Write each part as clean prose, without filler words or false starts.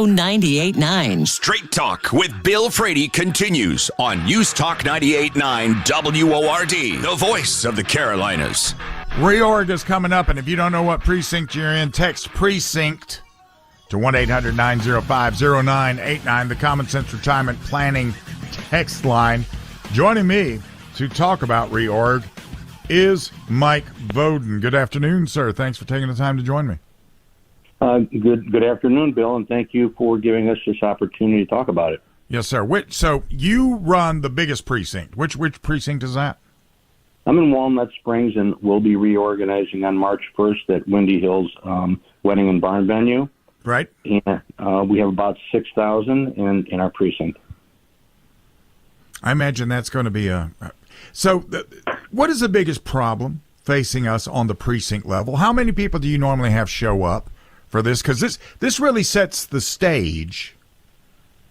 98.9. Straight Talk with Bill Frady continues on News Talk 98.9 WORD, the voice of the Carolinas. ReOrg is coming up, and if you don't know what precinct you're in, text precinct to 1-800-905-0989, the Common Sense Retirement Planning text line. Joining me to talk about ReOrg is Mike Voden. Good afternoon, sir. Thanks for taking the time to join me. Good afternoon, Bill, and thank you for giving us this opportunity to talk about it. Yes, sir. So you run the biggest precinct. Which precinct is that? I'm in Walnut Springs, and we'll be reorganizing on March 1st at Windy Hills Wedding and Barn Venue. Right. And we have about 6,000 in our precinct. I imagine that's going to be what is the biggest problem facing us on the precinct level? How many people do you normally have show up for this? Because this really sets the stage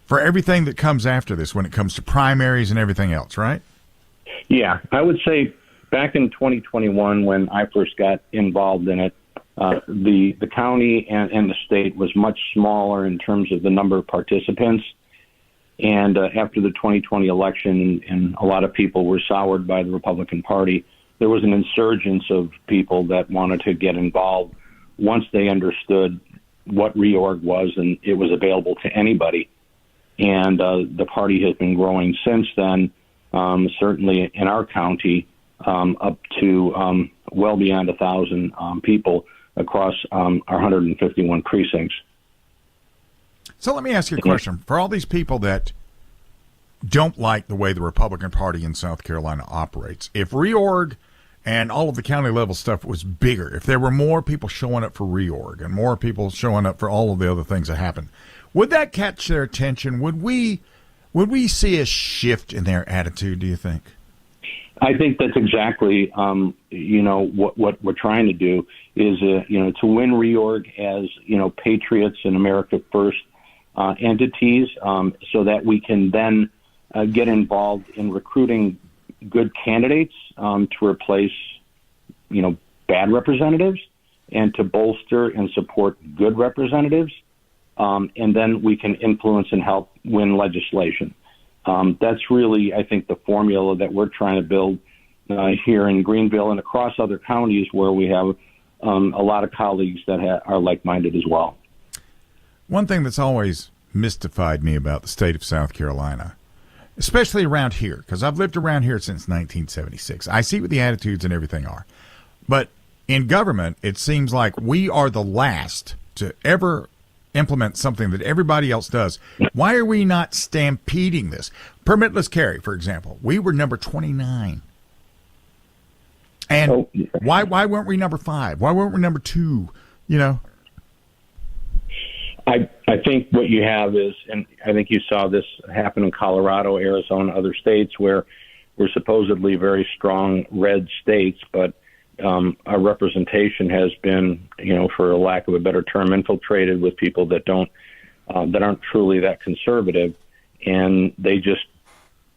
for everything that comes after this when it comes to primaries and everything else, right? Yeah, I would say back in 2021 when I first got involved in it, the county and the state was much smaller in terms of the number of participants. And after the 2020 election, and a lot of people were soured by the Republican Party, there was an insurgence of people that wanted to get involved once they understood what ReOrg was and it was available to anybody. And the party has been growing since then, certainly in our county, up to well beyond 1,000 people across our 151 precincts. So let me ask you a question. For all these people that don't like the way the Republican Party in South Carolina operates, if ReOrg and all of the county level stuff was bigger, if there were more people showing up for ReOrg and more people showing up for all of the other things that happen, would that catch their attention? Would we see a shift in their attitude, do you think? I think that's exactly, what we're trying to do is, to win ReOrg as, patriots and America First entities, so that we can then get involved in recruiting good candidates to replace, bad representatives, and to bolster and support good representatives. And then we can influence and help win legislation. That's really, I think, the formula that we're trying to build here in Greenville and across other counties where we have a lot of colleagues that are like-minded as well. One thing that's always mystified me about the state of South Carolina, especially around here, because I've lived around here since 1976. I see what the attitudes and everything are. But in government, it seems like we are the last to ever implement something that everybody else does. Why are we not stampeding this? Permitless carry, for example. We were number 29. And why weren't we number 5? Why weren't we number 2? I think what you have is, and I think you saw this happen in Colorado, Arizona, other states where we're supposedly very strong red states, but our representation has been, for a lack of a better term, infiltrated with people that aren't truly that conservative, and they just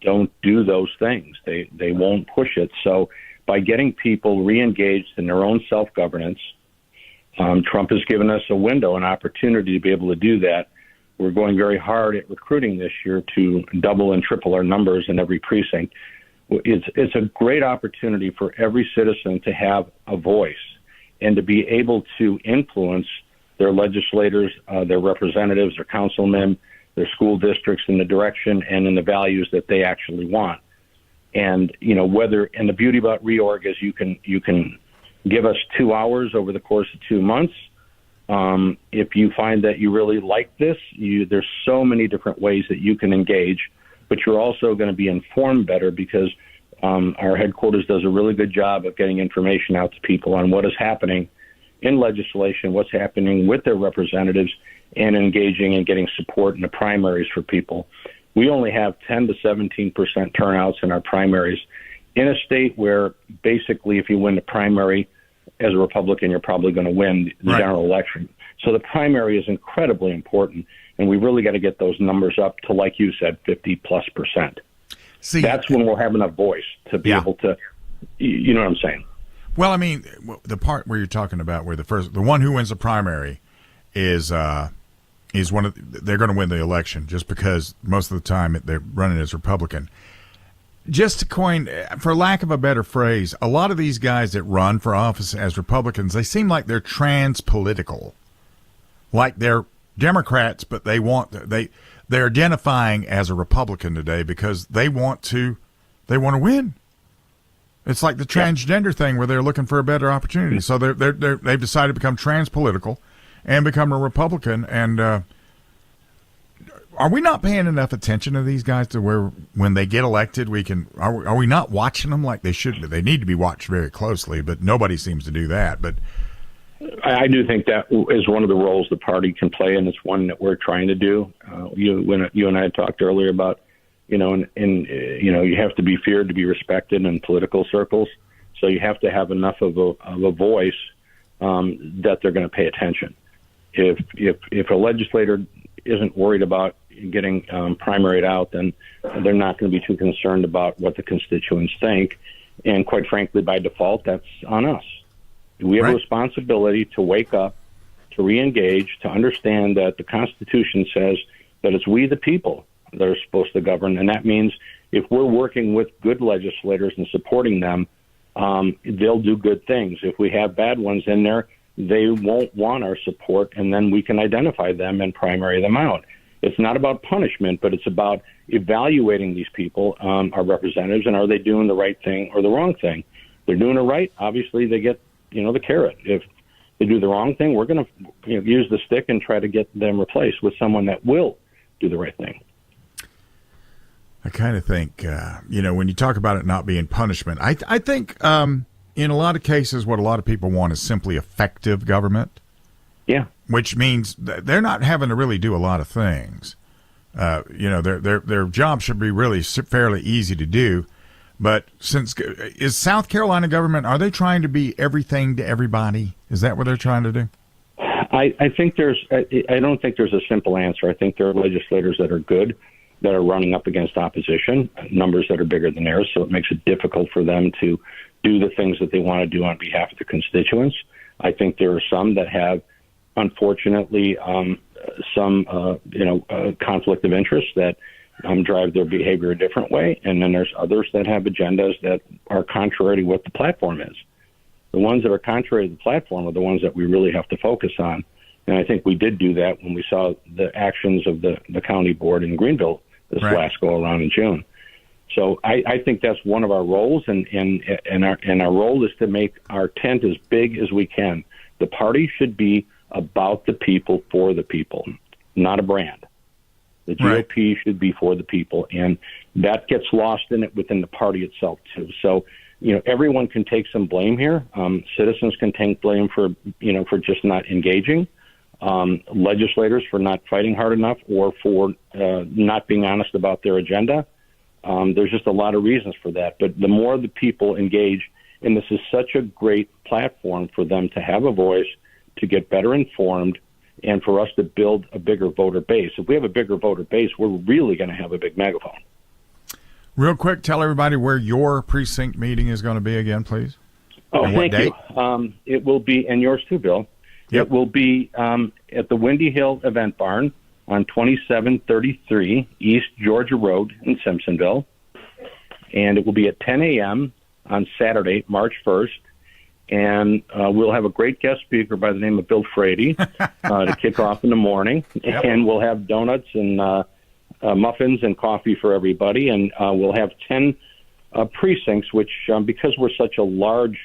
don't do those things. They won't push it. So by getting people re-engaged in their own self-governance, Trump has given us a window, an opportunity to be able to do that. We're going very hard at recruiting this year to double and triple our numbers in every precinct. It's a great opportunity for every citizen to have a voice and to be able to influence their legislators, their representatives, their councilmen, their school districts in the direction and in the values that they actually want. And, and the beauty about ReOrg is you can give us 2 hours over the course of 2 months. If you find that you really like this, there's so many different ways that you can engage, but you're also going to be informed better because our headquarters does a really good job of getting information out to people on what is happening in legislation, what's happening with their representatives, and engaging and getting support in the primaries for people. We only have 10 to 17% turnouts in our primaries in a state where basically if you win the primary as a Republican, you're probably going to win the general election. So the primary is incredibly important, and we really got to get those numbers up to, like you said, 50+%. See, that's when we'll have enough voice to be able to, you know what I'm saying? Well, I mean, the part where you're talking about where the one who wins the primary is is they're going to win the election just because most of the time they're running as Republican. Just to coin, for lack of a better phrase, a lot of these guys that run for office as Republicans, they seem like they're trans-political. Like they're Democrats, but they're identifying as a Republican today because they want to win. It's like the transgender thing where they're looking for a better opportunity. So they've decided to become trans-political and become a Republican. And are we not paying enough attention to these guys to where when they get elected, are we not watching them like they should? They need to be watched very closely, but nobody seems to do that. But I do think that is one of the roles the party can play, and it's one that we're trying to do. When you and I talked earlier about, you have to be feared to be respected in political circles. So you have to have enough of a voice that they're going to pay attention. If a legislator isn't worried about getting primaried out, then they're not going to be too concerned about what the constituents think. And quite frankly, by default, that's on us. We have a responsibility to wake up, to re-engage, to understand that the Constitution says that it's we the people that are supposed to govern. And that means if we're working with good legislators and supporting them, they'll do good things. If we have bad ones in there, they won't want our support, and then we can identify them and primary them out. It's not about punishment, but it's about evaluating these people, our representatives, and are they doing the right thing or the wrong thing? If they're doing it right, obviously they get the carrot. If they do the wrong thing, we're going to use the stick and try to get them replaced with someone that will do the right thing. I kind of think, when you talk about it not being punishment, I think in a lot of cases what a lot of people want is simply effective government. Yeah. Which means they're not having to really do a lot of things. Their job should be really fairly easy to do. But is South Carolina government, are they trying to be everything to everybody? Is that what they're trying to do? I don't think there's a simple answer. I think there are legislators that are good, that are running up against opposition, numbers that are bigger than theirs, so it makes it difficult for them to do the things that they want to do on behalf of the constituents. I think there are some that have, unfortunately, some conflict of interest that drive their behavior a different way, and then there's others that have agendas that are contrary to what the platform is. The ones that are contrary to the platform are the ones that we really have to focus on, and I think we did do that when we saw the actions of the county board in Greenville this last go-around in June. So I think that's one of our roles, and our role is to make our tent as big as we can. The party should be about the people, for the people, not a brand. The GOP should be for the people, and that gets lost in it within the party itself, too. So, everyone can take some blame here. Citizens can take blame for just not engaging. Legislators for not fighting hard enough or for not being honest about their agenda. There's just a lot of reasons for that. But the more the people engage, and this is such a great platform for them to have a voice, to get better informed, and for us to build a bigger voter base. If we have a bigger voter base, we're really going to have a big megaphone. Real quick, tell everybody where your precinct meeting is going to be again, please. Oh, thank you. It will be, and yours too, Bill. Yep. It will be at the Windy Hill Event Barn on 2733 East Georgia Road in Simpsonville. And it will be at 10 a.m. on Saturday, March 1st. And we'll have a great guest speaker by the name of Bill Frady to kick off in the morning. Yep. And we'll have donuts and muffins and coffee for everybody. And we'll have 10 precincts, which because we're such a large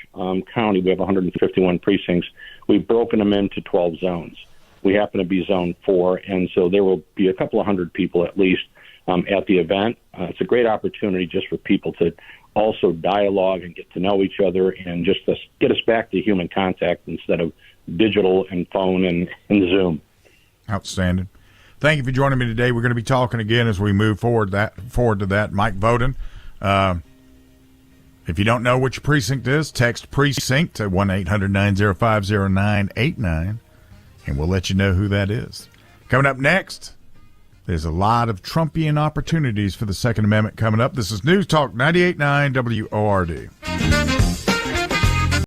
county, we have 151 precincts, we've broken them into 12 zones. We happen to be zone 4, and so there will be a couple of hundred people at least at the event. It's a great opportunity just for people to also dialogue and get to know each other and just get us back to human contact instead of digital and phone and Zoom. Outstanding. Thank you for joining me today. We're going to be talking again as we move forward to that. Mike Voden. If you don't know which precinct is, text precinct to 1-800-905-0989, and we'll let you know who that is. Coming up next, there's a lot of Trumpian opportunities for the Second Amendment coming up. This is News Talk 98.9 WORD.